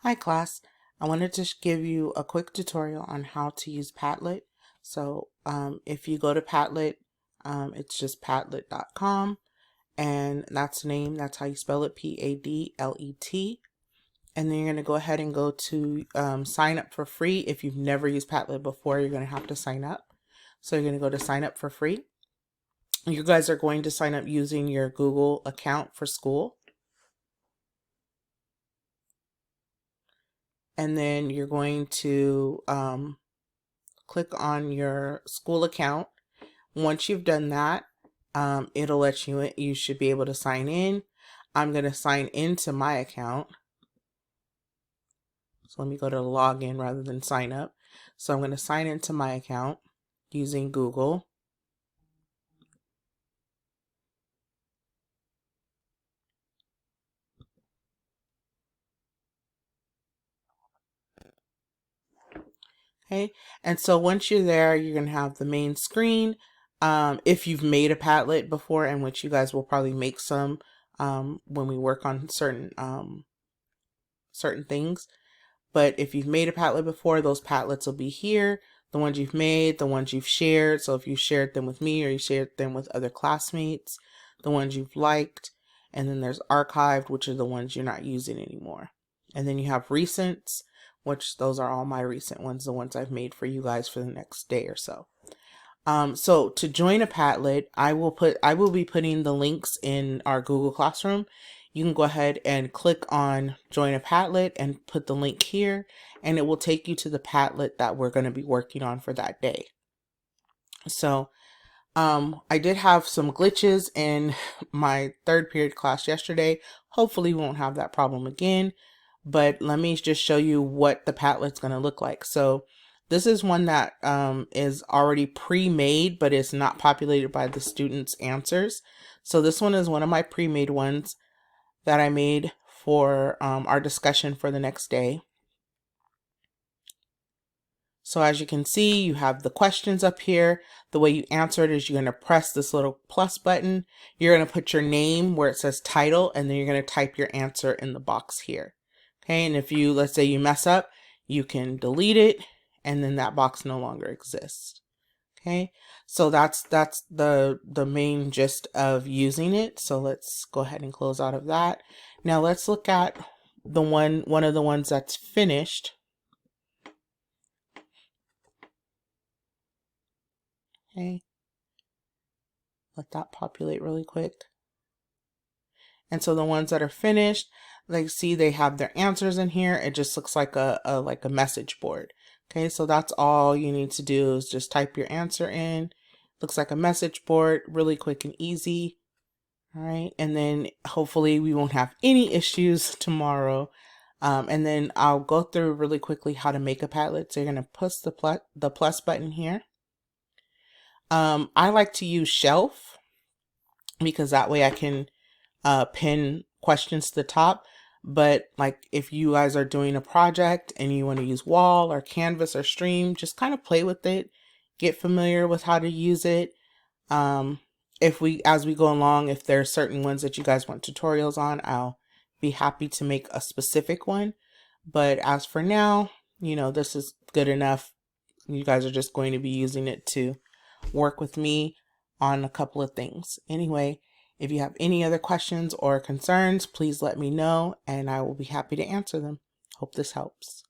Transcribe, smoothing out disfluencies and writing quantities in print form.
Hi class, I wanted to give you a quick tutorial on how to use Padlet. So if you go to Padlet, it's just padlet.com, and that's the name, that's how you spell it, Padlet. And then you're going to go ahead and go to sign up for free. If you've never used Padlet before, you're going to have to sign up. So you're going to go to sign up for free. You guys are going to sign up using your Google account for school. And then you're going to click on your school account. Once you've done that, it'll let you in. You should be able to sign in. I'm going to sign into my account. So let me go to login rather than sign up. So I'm going to sign into my account using Google. Okay, and so once you're there, you're going to have the main screen. If you've made a Padlet before, and which you guys will probably make some when we work on certain things. But if you've made a Padlet before, those Padlets will be here. The ones you've made, the ones you've shared. So if you shared them with me or you shared them with other classmates, the ones you've liked, and then there's archived, which are the ones you're not using anymore. And then you have recents, which those are all my recent ones, the ones I've made for you guys for the next day or so. So to join a Padlet, I will be putting the links in our Google Classroom. You can go ahead and click on join a Padlet and put the link here, and it will take you to the Padlet that we're going to be working on for that day. So I did have some glitches in my third period class yesterday. Hopefully we won't have that problem again, but let me just show you what the Padlet's going to look like. So this is one that is already pre-made, but it's not populated by the students' answers. So this one is one of my pre-made ones that I made for our discussion for the next day. So as you can see, you have the questions up here. The way you answer it is you're going to press this little plus button. You're going to put your name where it says title, and then you're going to type your answer in the box here. Okay, and if you, let's say you mess up, you can delete it, and then that box no longer exists. Okay, so that's the main gist of using it. So let's go ahead and close out of that. Now let's look at the one of the ones that's finished. Okay, let that populate really quick. And so the ones that are finished, like see they have their answers in here. It just looks like a message board. Okay, so that's all you need to do is just type your answer in. Looks like a message board, really quick and easy. All right, and then hopefully we won't have any issues tomorrow. And then I'll go through really quickly how to make a Padlet. So you're gonna push the plus button here. I like to use shelf because that way I can pin questions to the top. But like if you guys are doing a project and you want to use wall or canvas or stream, just kind of play with it, get familiar with how to use it. As we go along, if there are certain ones that you guys want tutorials on, I'll be happy to make a specific one. But as for now, you know, this is good enough. You guys are just going to be using it to work with me on a couple of things. Anyway, if you have any other questions or concerns, please let me know and I will be happy to answer them. Hope this helps.